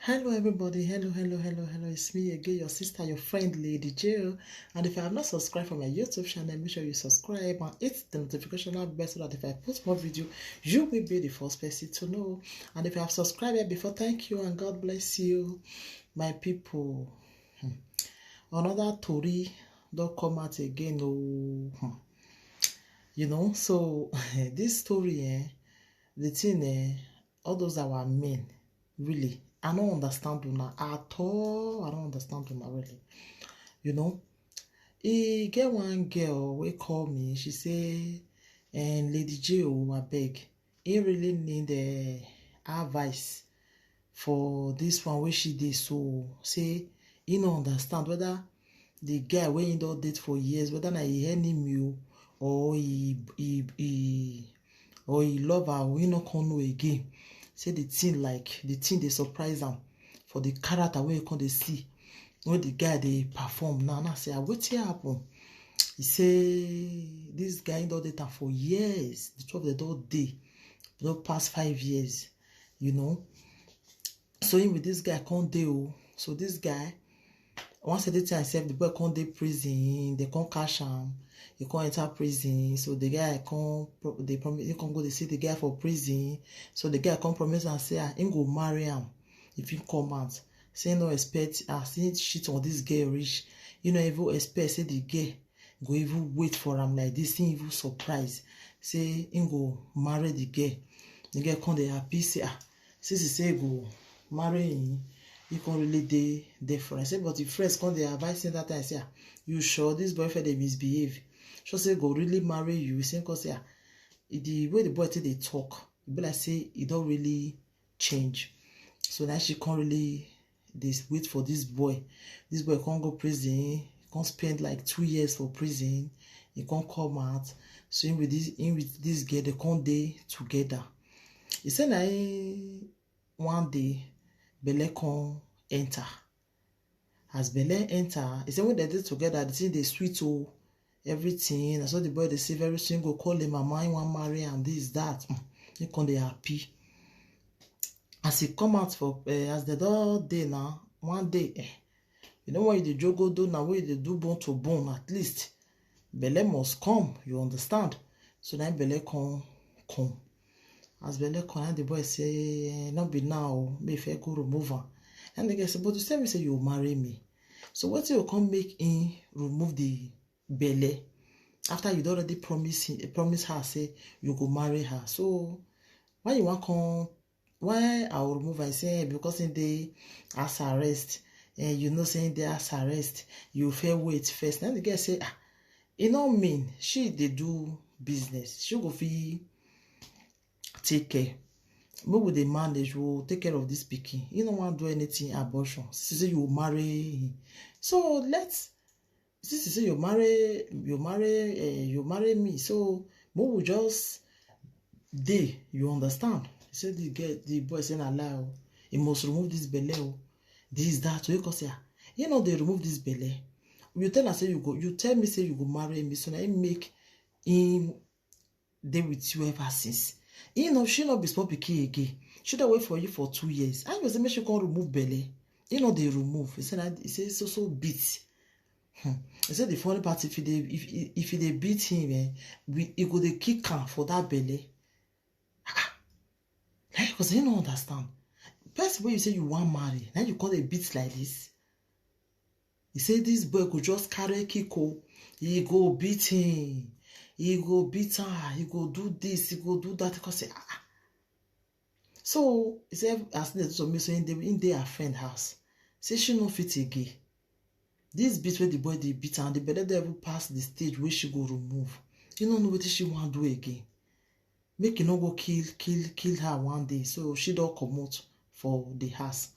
Hello, everybody. Hello. It's me again, your sister, your friend, Lady Jill. And if you have not subscribed for my YouTube channel, make sure you subscribe and hit the notification bell so that if I post more video, you will be the first person to know. And if you have subscribed yet before, thank you and God bless you, my people. Another Tory don't come out again. So this story, the thing, all those our men, really. I don't understand una at all. I don't understand una really. E get one girl wey call me. She say, and Lady J, abeg, he really need advice for this one wey she dey so. Say he no understand whether the guy wey he don date for years, whether na he enemy or he love her or he no come know again. Say the thing dey surprise am for the character wey you come dey see when the guy dey perform. Now say wetin happen? He say this guy don date am for years. The two of them don pass 5 years. So him with this guy come dey so this guy once he date himself, the boy come dey prison. They come catch am. He come enter prison. So the guy come he come go dey see the guy for prison. So the guy come promise and say him go marry am if he come out. Say no expect he shit on this girl reach. No even expect say the girl go even wait for am like this. He even surprise. Say him go marry the girl. The girl come dey happy say since he say go marry him, he can't really dey different. Say, but the friends come dey advise him that time. Say, you sure this boyfriend dey misbehave? She say, go really marry you. Say, cause the way the boy take dey talk, it be like say he don't really change. So now she can't really wait for this boy. This boy can't go prison. Can't spend like 2 years for prison. He can't come out. So him with this girl, they can't dey together. He said, one day belle come enter. As belle enter, he say when they did together, the thing they sweet everything. And so the boy they say very soon go call him mama, he want marry and this that. He come they happy. As he come out for as the dog day now, one day, when you jogo do now, when you do bone to bone, at least belle must come. You understand? So then belle come. As belle come, the boy say, not be now, may if I go remove her. And the girl say, but you tell me say you marry me. So what you come make him remove the belle after you already promise her say you go marry her. So why you want come? Why I will remove her? Say because in the as arrest, and saying they as arrest, you fair wait first. Then the girl say, it don't mean she they do business. She go fee take care. Maybe the manage will take care of this pikin. You don't want to do anything abortion. She say you marry him. So since you say you marry me. So we will just day. You understand? He said the boy saying allow. He must remove this belle. This that. So you can say, they remove this belle. You tell us say you go. You tell me say you go marry me. So now he make him dey with you ever since. She not be small pikin again. She don't wait for you for 2 years. I was make she can't remove belle. They remove. He said so beat. He said the funny part if they beat him, he go dey kick am for that belle. Because he don't understand. First way you say you want marry, now you call a beat like this. He said this boy could just carry Kiko. He go beat him. He go beat her. He go do this. He go do that. Because say, So he said, as they told me, so in their friend house, say she no fit again. This beat where the boy they beat her, and the better they ever pass the stage where she go remove. You don't know what she want to do again. Make you no go kill her one day. So she don't come out for the house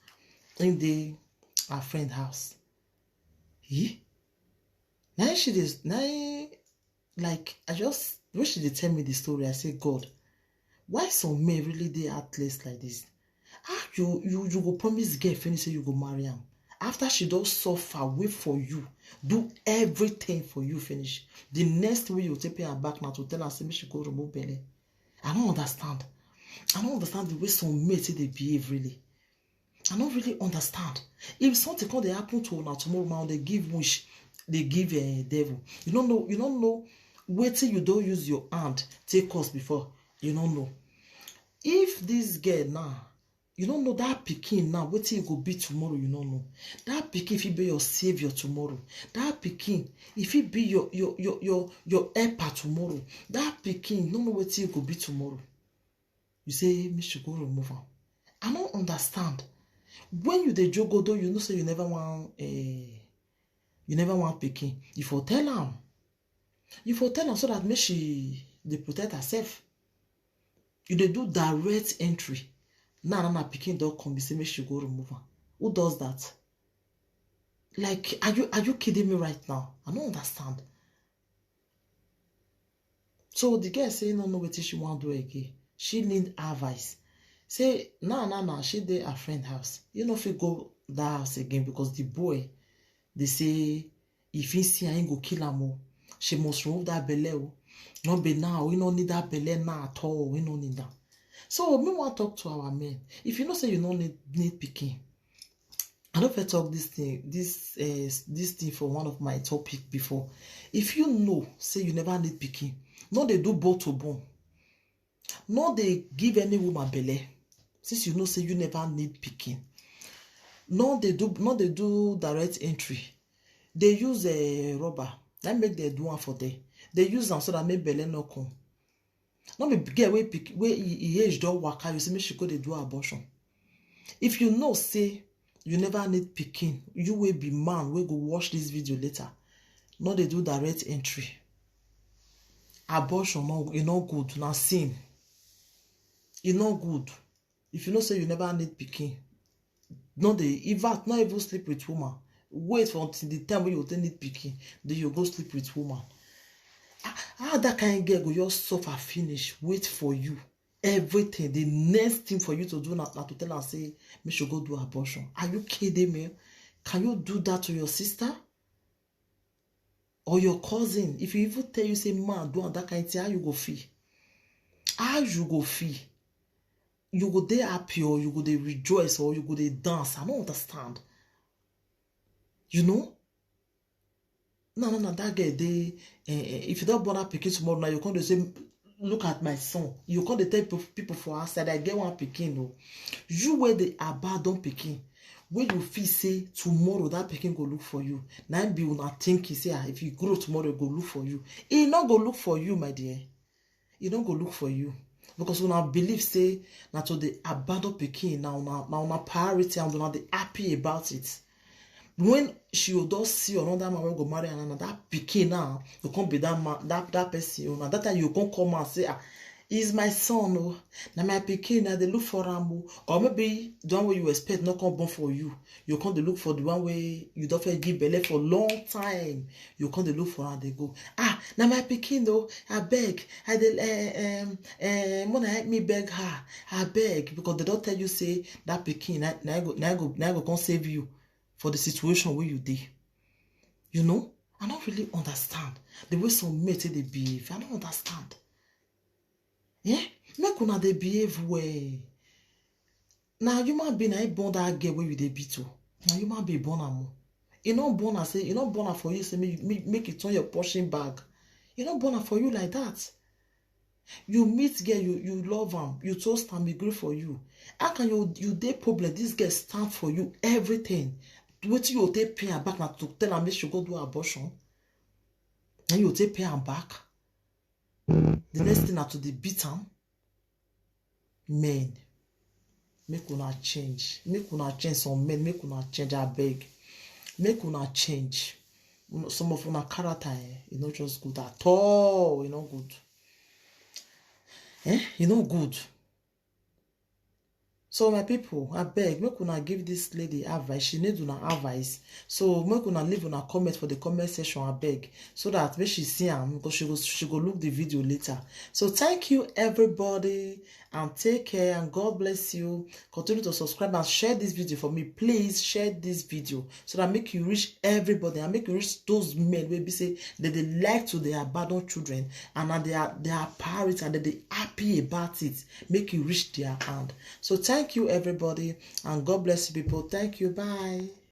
in her friend house. Now she is like I just when she dey tell me the story, I say, God, why some men really dey heartless like this? You go promise girl finish say you go marry am. After she don suffer, wait for you, do everything for you finish. The next way you take her back now to tell her say make she go remove belle. I don't understand. I don't understand the way some men say they behave really. I don't really understand. If something come dey happen to una tomorrow, now they give wish, they give a devil. You don't know. Wait till you don't use your hand take us before. You don't know. If this girl now, you don't know that pikin now, wait till you go be tomorrow, you don't know. That pikin, if he be your savior tomorrow, that pikin, if he be your helper tomorrow, that pikin, you don't know wait till you go be tomorrow. You say, me should go remove her. I don't understand. When you dey jogo though, you know say you never want pikin. You for tell am. You for tell am so that make she dey protect herself. You dey do direct entry. Now pikin don come, be say make she go remove her. Who does that? Like, are you kidding me right now? I don't understand. So the girl say no wetin she want do again. She need advice. Say nah, she dey her friend house. You know if you go that house again because the boy, they say if he see her, he go kill am. She must remove that belle. No be now. We don't need that belle now at all. We don't need that. So we want to talk to our men. If you know say you don't need pikin, I don't talk this thing for one of my topic before. If you know say you never need pikin, no they do both to bone. No they give any woman belle. Since you know say you never need pikin. No they do direct entry. They use a rubber. That make they do one for them. They use them so that make belle no come. No be get where age don't work out. You say make she go they do abortion. If you know say you never need pikin, you will be man. We go watch this video later. No they do direct entry. Abortion no, e no good. Now sin. E no good. If you know say you never need pikin, no they not even sleep with woman. Wait for until the time when you don't need pikin, then you go sleep with woman. How that kind of girl go just suffer finish, wait for you. Everything. The next thing for you to do now to tell her say, me should go do abortion. Are you kidding me? Can you do that to your sister? Or your cousin? If you even tell you say, man, do that kind of thing, how you go feel? How you go feel? You go there happy or you go there rejoice or you go there dance. I don't understand. You know? No, that girl, if you don't born a pikin tomorrow, now you can't say, look at my son. You can't tell people for outside, I get one pikin. No. You where the abandon pikin. When you feel say, tomorrow that pikin go look for you. Now be una think, say, if you grow tomorrow, go look for you. He not go look for you, my dear. He don't go look for you. Because when I believe say that to the abandon pikin now una priority and una dey happy about it. When she will just see another man when go marry another that pikin now, you can't be that man, that person. Now that time you can't come and say, he's my son, oh, now my pikin, now they look for him, or maybe the one where you expect not come born for you. You can't look for the one where you don't give belle for long time. You can't look for her, they go, now my pikin though, I beg, wanna help me beg her, I beg, because they don't tell you say that pikin, now go come save you for the situation where you did. You know, I don't really understand the way some mates they behave. I don't understand. Yeah, make una they behave well. Now human being I born that girl where you they be to. Now human be born am. You not born as say you not born for you say make it on your portion bag. You not born for you like that. You meet girl, you love am, you toast am, be great for you. How can you dey problem? This girl stand for you everything. What you take pay her back now to tell her make she go do abortion? And you take pay her back. The next thing na to the beat am. Men, make una change. Make una change some men. Make una change. I beg. Make una change. Some of una character, not just good at all. You know good. You know good. So my people, I beg, make una give this lady advice. She need una advice. So make una leave una comment for the comment section, I beg. So that when she see am, because she go look the video later. So thank you everybody. and take care, and God bless you. Continue to subscribe and share this video for me. Please share this video so that make you reach everybody and make you reach those men wey be say that they like to they abandon children and that they are parents and that they happy about it. Make you reach their hand. So thank you everybody, and God bless you people. Thank you. Bye.